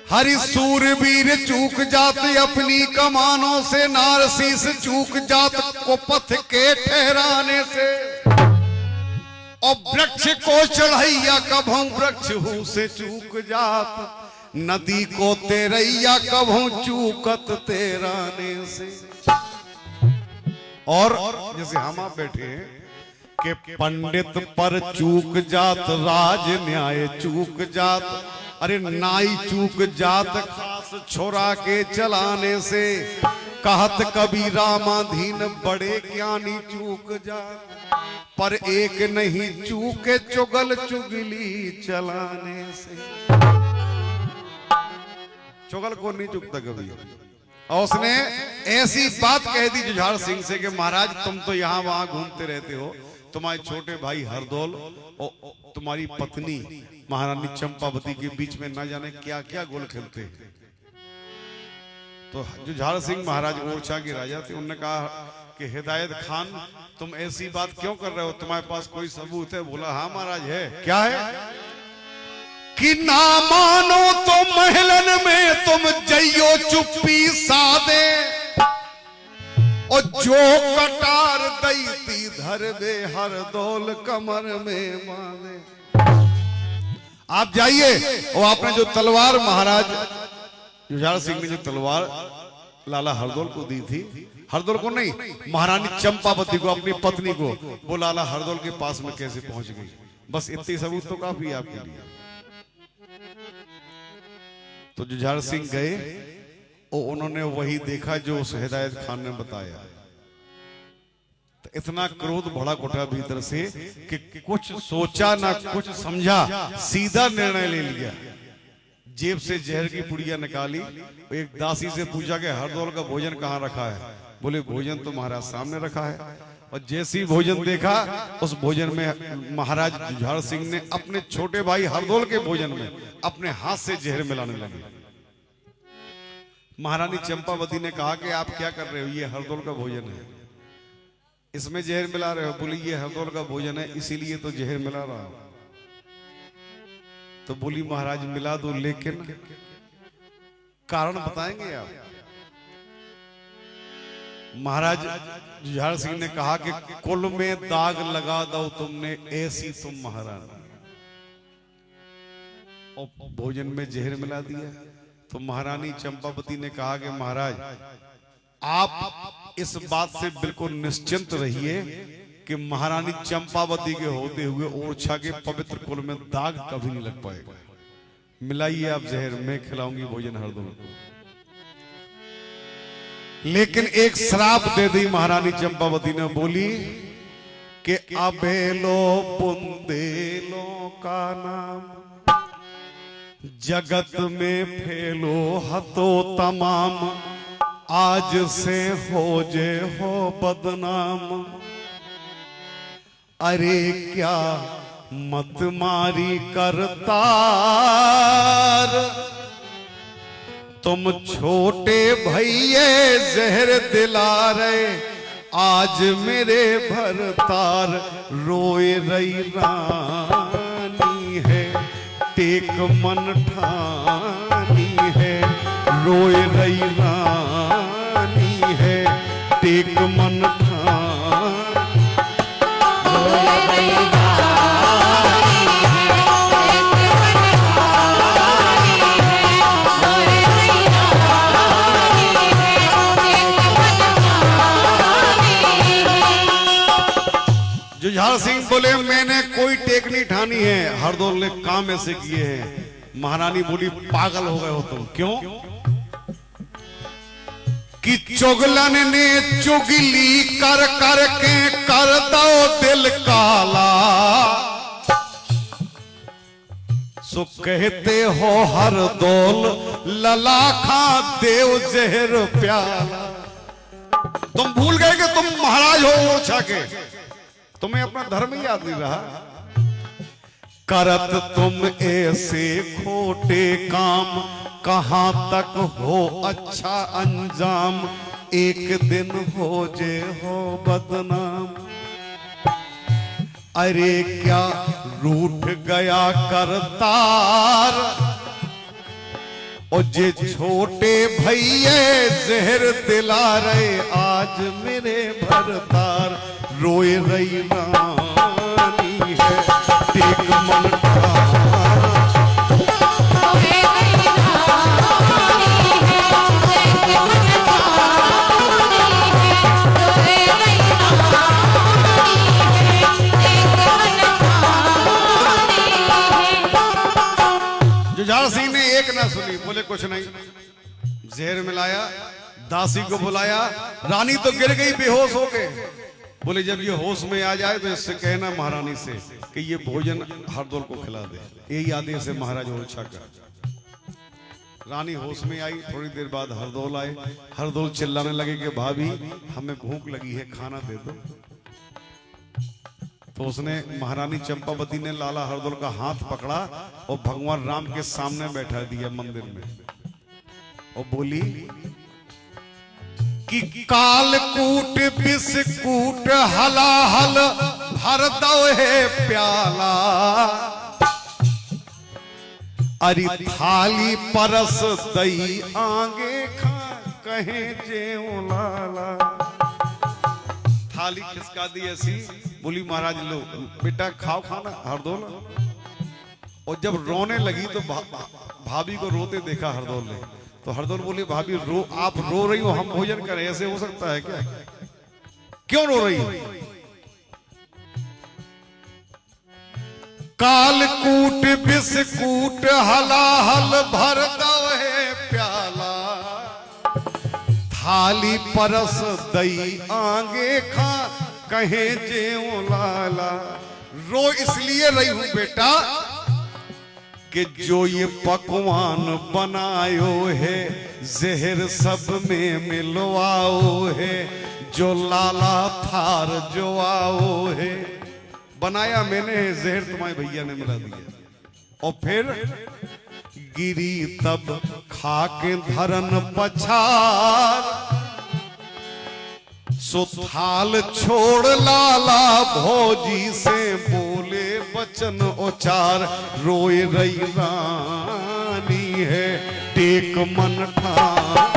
हरि सूरवीर चूक जात अपनी कमानों से, नारसीस चूक जात को पथ के ठहराने से। और वृक्ष को चढ़ैया कभों वृक्ष हूं से चूक जात, नदी को तेरैया कभों चूकत तेराने से। और जैसे हम आप बैठे हैं कि पंडित पर चूक जात राज न्याय चूक जात, अरे नाई चूक जात खास छोरा के चलाने से। कहत कभी रामाधीन बड़े ज्ञानी चूक जात, पर एक नहीं चूके चुगल चुगली चलाने से। चुगल को नहीं चुकता कभी। और उसने ऐसी बात कह दी जुझार सिंह से कि महाराज तुम तो यहाँ वहां घूमते रहते हो, तुम्हारे छोटे भाई हरदौल और तुम्हारी पत्नी महारानी चंपावती के बीच में न जाने क्या क्या गोल खेलते हैं। तो जुझार सिंह महाराज ओरछा के राजा थे, उन्होंने कहा कि हिदायत खान तुम ऐसी बात क्यों कर रहे हो, तुम्हारे पास कोई सबूत है? बोला हाँ महाराज है। क्या है? कि ना मानो तो महलन में तुम जइयो चुप्पी सादे, और जो कटार दैती धरबे हरदौल कमर में बांधे। आप जाइए, और आपने जो तलवार महाराज जुझार सिंह ने जो तलवार लाला हरदौल को दी थी, हरदौल को नहीं महारानी चंपावती को, अपनी पत्नी को, वो लाला हरदौल के पास में कैसे पहुंच गई? बस इतनी सबूत तो काफी है आपके लिए। तो जुझार सिंह गए और उन्होंने वही देखा जो उस हिदायत खान ने बताया। तो इतना क्रोध बढ़ा कोठा भीतर से कि कुछ सोचा ना कुछ समझा, सीधा निर्णय ले लिया। जेब से जहर की पुड़िया निकाली, एक दासी से पूछा कि हरदौल का भोजन कहाँ रखा है? बोले भोजन तो महाराज सामने रखा है। और जैसे ही भोजन देखा, उस भोजन में महाराज जुझार सिंह ने अपने छोटे भाई हरदौल के भोजन में अपने हाथ से जहर मिलाने लगे। महारानी चंपावती ने कहा कि आप क्या कर रहे हो, ये हरदौल का भोजन है, इसमें जहर मिला रहे हो? बोली ये हरदौल का भोजन है इसीलिए तो जहर मिला रहा हूं। तो बोली महाराज मिला दो, लेकिन कारण बताएंगे आप? महाराज जुझार सिंह ने कहा कि कुल में दाग लगा दो तुमने, ऐसी तुम महारानी। और भोजन में जहर मिला दिया। तो महारानी चंपावती ने कहा कि महाराज आप इस बात से बिल्कुल निश्चिंत रहिए कि महारानी चंपावती के होते हुए ओरछा के पवित्र कुल में दाग कभी नहीं लग पाएगा। मिलाइए आप जहर, मैं खिलाऊंगी भोजन हरदौल को। लेकिन एक श्राप दे दी महारानी चंपावती ने, बोली कि अबेलो बुंदेलो का नाम जगत में फैलो हतो तमाम, आज से हो जे हो बदनाम। अरे क्या मत मारी करतार, तुम छोटे भैये जहर दिला रहे, आज मेरे भरतार रोए रही रानी है, टेक मन ठानी है, रोए रही रानी है, टेक मन जुझार सिंह बोले मैंने कोई टेक नहीं ठानी है, हरदौल ने काम ऐसे किए हैं। महारानी बोली पागल हो गए हो तुम। क्यों? कि चुगलन ने चुगली कर कर के कर दो दिल काला, सो कहते हो हरदौल ललाखा देव जहर प्याला। तुम भूल गए कि तुम महाराज हो ओरछा के, तुम्हें अपना धर्म ही याद नहीं रहा। करत तुम ऐसे खोटे काम, कहां तक हो अच्छा अंजाम, एक दिन हो जे हो बदनाम। अरे क्या रूठ गया करतार, और जे छोटे भैया जहर दिला रहे आज मेरे भरतार रोए रही रानी है टेक मन जुझार सिंह ने एक ना सुनी, बोले कुछ नहीं। जहर मिलाया, दासी को बुलाया, रानी तो गिर गई, बेहोश हो गए। बोले जब ये होश में आ जाए तो इससे कहना महारानी से कि ये भोजन हरदौल को खिला दे, यही आदेश है महाराज ओरछा का। रानी होश में आई, थोड़ी देर बाद हरदौल आए। हरदौल चिल्लाने लगे कि भाभी हमें भूख लगी है, खाना दे दो। तो उसने महारानी चंपावती ने लाला हरदौल का हाथ पकड़ा और भगवान राम के सामने बैठा दिया मंदिर में और बोली कि कालकूट बिस्कूट हलाहल भर दो है प्याला, अरे थाली परस दई आगे खा कहे जेऊ लाला। थाली खिसका दी ऐसी, बोली महाराज लो बेटा खाओ खाना हरदौल। और जब रोने लगी तो भाभी को रोते देखा हरदौल ने, तो हरदौल बोली भाभी आप रो रही हो, हम भोजन करें, ऐसे हो सकता है क्या? क्यों रो रही हो? कालकूट बिस्कूट हलाहल भर दो है प्याला, थाली परस दई आगे खा कहे जेऊ लाला। रो इसलिए रही हूं बेटा कि जो ये पकवान बनायो है जहर सब में मिलवाओ है, जो लाला थार जो आओ है। बनाया मैंने, जहर तुम्हारे भैया ने मिला दिया। और फिर गिरी तब खाके धरन पछार, सो थाल छोड़ लाला भौजी से बोले बचन उचार, रोए रही रानी है टेक मन ठान।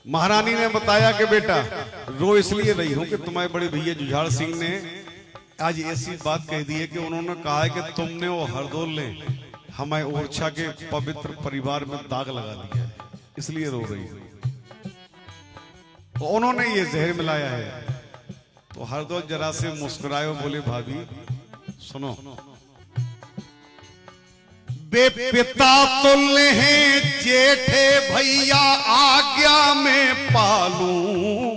महारानी ने बताया कि बेटा रो इसलिए रही हूं कि तुम्हारे बड़े भैया जुझार सिंह ने आज ऐसी बात कह दी है कि उन्होंने कहा है कि तुमने और हरदौल ने हमारे ओरछा के पवित्र परिवार में दाग लगा दिया है, इसलिए रो रही है। तो उन्होंने ये जहर मिलाया है। तो हरदौल जरा से मुस्कुराए और बोले भाभी सुनो, बेपिता तुल्य हैं जेठे भैया आज्ञा में पालूं,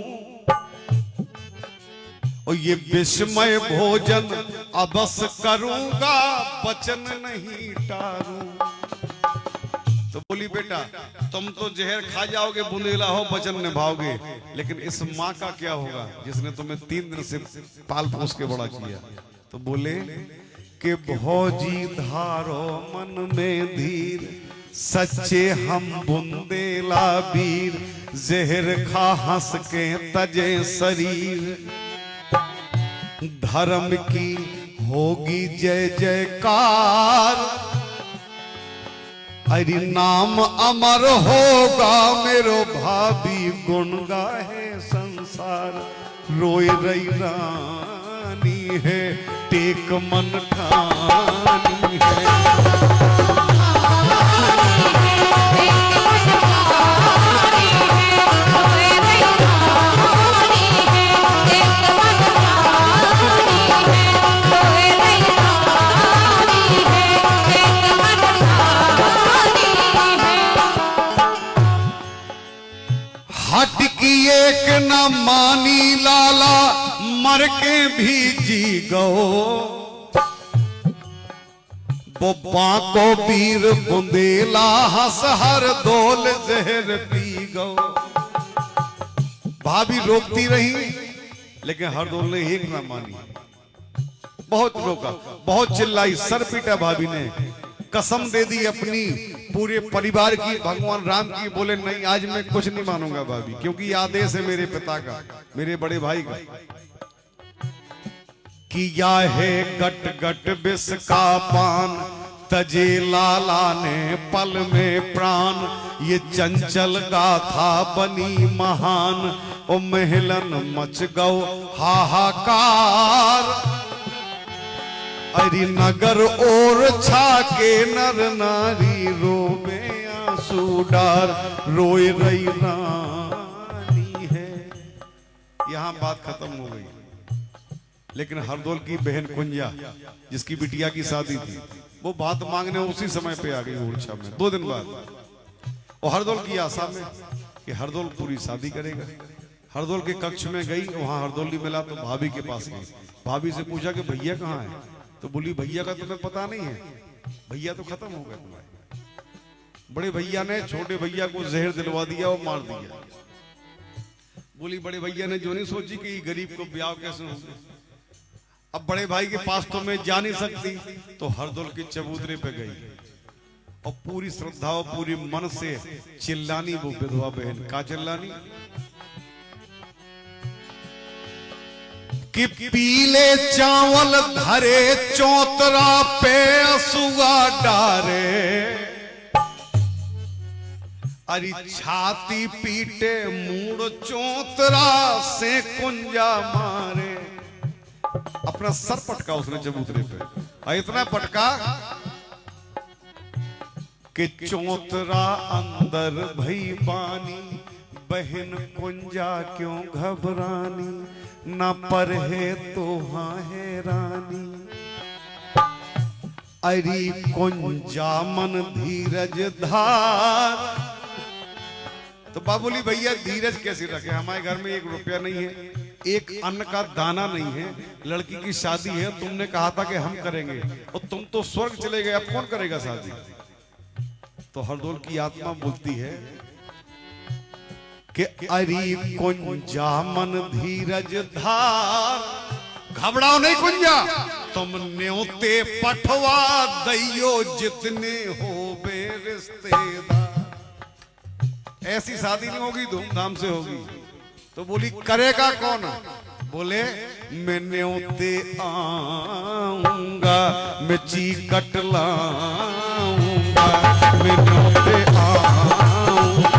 और ये विस्मय भोजन अबस करूंगा वचन नहीं टारूं। तो बोली बेटा तुम तो जहर खा जाओगे, बुंदेला हो, वचन निभाओगे, लेकिन इस माँ का क्या होगा जिसने तुम्हें 3 दिन से पाल पोस के बड़ा किया। तो बोले कि भौजी धारो मन में धीर, सच्चे हम बुंदेला वीर, जहर खा हंस के तजे शरीर, धर्म की होगी जय जयकार, हरि नाम अमर होगा मेरो भाभी, गुण गाहे संसार, रोए रही रानी है टेक मन ठानी है। हट की एक न मानी लाला, मर के भी जी गो, बोबा को वीर बुंदेला हंस हर दौल जहर पी गो। भाभी रोकती रही लेकिन हरदौल ने एक ना मानी। बहुत रोका, बहुत चिल्लाई, सर पीटा भाभी ने, कसम दे दी अपनी पूरे परिवार की, भगवान राम की। बोले नहीं आज मैं कुछ नहीं मानूंगा भाभी, क्योंकि आदेश है मेरे पिता का, मेरे बड़े भाई का। किया है गट गट विष का पान, तजे लाला ने पल में प्राण। ये चंचल गाथा बनी महान, ओ महलन मच गौ हाहाकार। अरि नगर और छाके नर नारी रोवे आंसू डार, रोए रही रानी है। यहां बात खत्म हो गई। लेकिन हरदौल की बहन कुंजा, जिसकी बिटिया की शादी थी, वो बात मांगने उसी समय पे आ गई ओरछा में 2 दिन बाद। और हरदौल की आशा में कि हरदौल पूरी शादी करेगा। हरदौल के कक्ष में गई, वहां हरदौली मिला तो भाभी के पास गई। भाभी से पूछा कि भैया कहाँ है? तो बोली भैया का तुम्हें पता नहीं है, भैया तो खत्म हो गया तुम्हारे। बड़े भैया ने छोटे भैया को जहर दिलवा दिया और मार दिया। बोली बड़े भैया ने जो नहीं सोची कि गरीब को ब्याह कैसे होगा। अब बड़े भाई के पास तो मैं जा नहीं सकती, तो हरदौल के चबूतरे पे गई और पूरी श्रद्धा और पूरी मन से चिल्लानी वो विधवा बहन। का चिल्लानी कि पीले चावल धरे चौतरा पे असुआ डारे। अरे छाती पीटे मूड चौतरा से कुंजा मारे। अपना सर पटका उसने चबूतरे पे, और इतना पटका कि चौतरा अंदर भई पानी। बहन कुंजा क्यों घबरानी, ना पर है तो हाँ है रानी। अरे कुंजा मन धीरज धार। तो बाबूली भैया धीरज कैसे रखे, हमारे घर में 1 रुपया नहीं है, एक अन्न का दाना नहीं है, लड़की की शादी है, तुमने कहा था कि हम करेंगे और तुम तो स्वर्ग चले गए, अब कौन करेगा शादी? तो हरदौल की आत्मा बोलती है कि अरे कुंजा मन धीरज धार। घबराओ नहीं कुंजा, तुम न्योते पठवा दैयो जितने हो बे रिश्तेदार। ऐसी शादी नहीं होगी, धूमधाम से होगी। तो बोली करेगा कौन? बोले मैं न्योते आऊंगा, मैं चीकट लाऊंगा, मैं न्योते आऊंगा।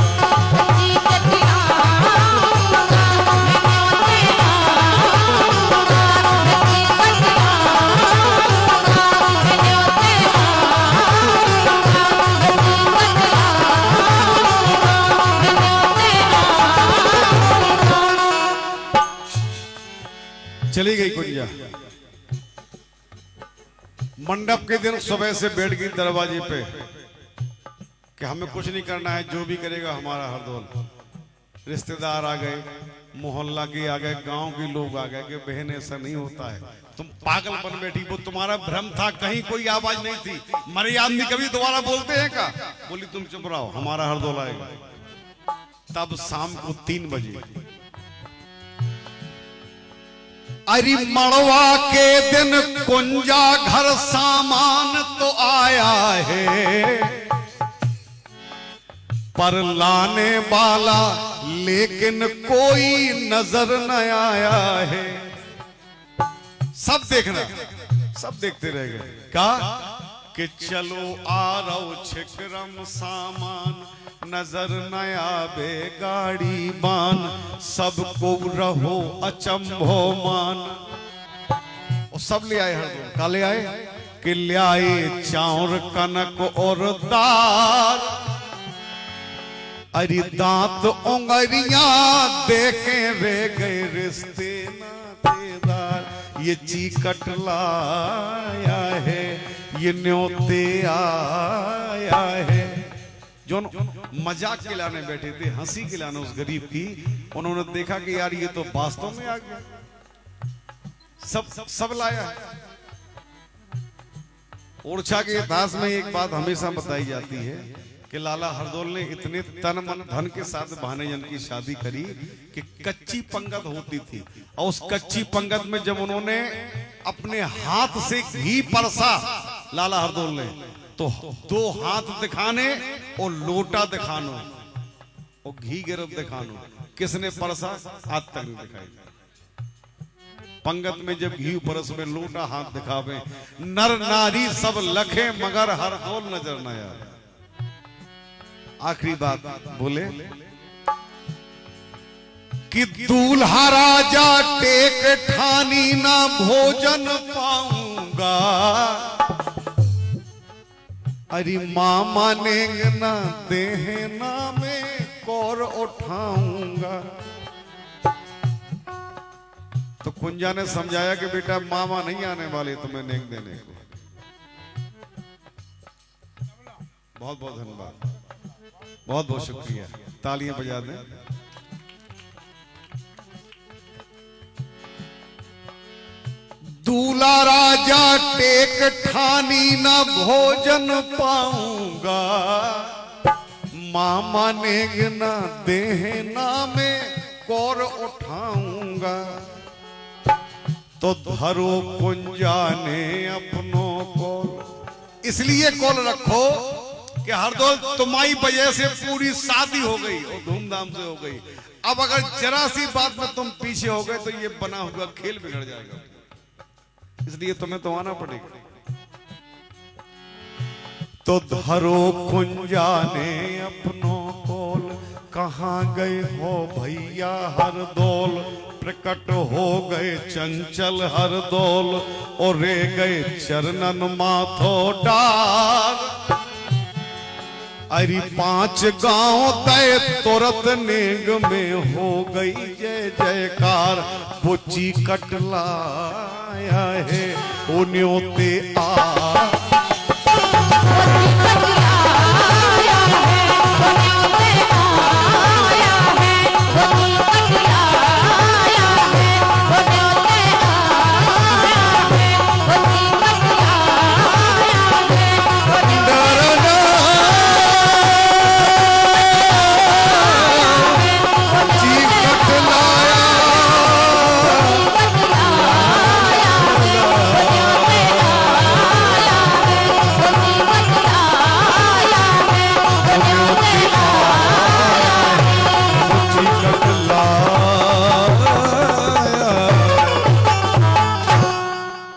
चली गई कुंजा। मंडप के दिन सुबह से बैठ गई दरवाजे पे कि हमें कुछ नहीं करना है, जो भी करेगा हमारा हरदौल। रिश्तेदार आ गए, मोहल्ला के आ गए, गांव के लोग आ गए कि बहन ऐसा नहीं होता है, तुम पागल बन बैठी। वो तुम्हारा भ्रम था, कहीं कोई आवाज नहीं थी। मरे आदमी कभी दोबारा बोलते हैं का? बोली तुम चुप रहो, हमारा हरदौल आएगा। तब शाम को 3 बजे अरे मड़वा के दिन कुंजा घर सामान तो आया है, पर लाने वाला लेकिन कोई नजर न आया है। सब देखना, सब देखते रह गए। क्या कि चलो आ रहो छिकरम सामान, नजर नया बे गाड़ी बान, सबको रहो अचंभो मान। और सब ले आए हरदौल। का ले आए कि ले आए चाउर कनक और दाल। अरे दांत उंगलियां देखे रे गए रिश्ते नातेदार। ये चीकट लाया है, ये न्योते आया है। जो मजाक खिलाने बैठे थे, हंसी खिलाने उस गरीब की, उन्होंने देखा कि यार ये तो वास्तव में आ गया। सब लाया है। ओरछा के इतिहास में एक बात हमेशा बताई जाती है कि लाला हरदौल ने इतने तन मन धन के साथ भानेजन की शादी करी कि कच्ची पंगत होती थी, और उस कच्ची पंगत में जब उन्होंने अपने हाथ से घी परसा लाला हरदौल ने, तो 2 हाथ दिखाने और लोटा दिखानो और घी गिरफ दिखानो, किसने परसा आज तक नहीं दिखाई। पंगत में जब घी परस में लोटा हाथ दिखावे, नर नारी सब लखे मगर हरदौल नजर न आए। आखिरी बात बोले कि दूल्हा राजा टेक ठानी ना भोजन पाऊंगा, अरे मां मानेंगे ना देहना में कौर उठाऊंगा। तो कुंजा ने समझाया कि बेटा मामा नहीं आने वाले तुम्हें नेक देने को। बहुत बहुत धन्यवाद, बहुत बहुत शुक्रिया, तालियां बजा दें। दूल्हा राजा टेक ठानी न भोजन पाऊंगा, मां मानेंगे न देहना में कौर उठाऊंगा। तो धरो कुंजा ने अपनों को, इसलिए कौल रखो कि हरदौल तुम्हारी वजह से पूरी शादी हो गई और धूमधाम से हो गई। अब अगर जरा सी बात में तुम पीछे हो गए तो ये बना हुआ खेल बिगड़ जाएगा, इसलिए तुम्हें तो आना पड़ेगा। तो धरो कुंजा ने अपनों कोल, कहां गए हो भैया हरदौल, प्रकट हो गए चंचल हरदौल, और रे गए चरणन माथो डार। अरे 5 गांव तय तुरत नेग में हो गई जय जयकार, बुची कटलाया है उन्यों ते आ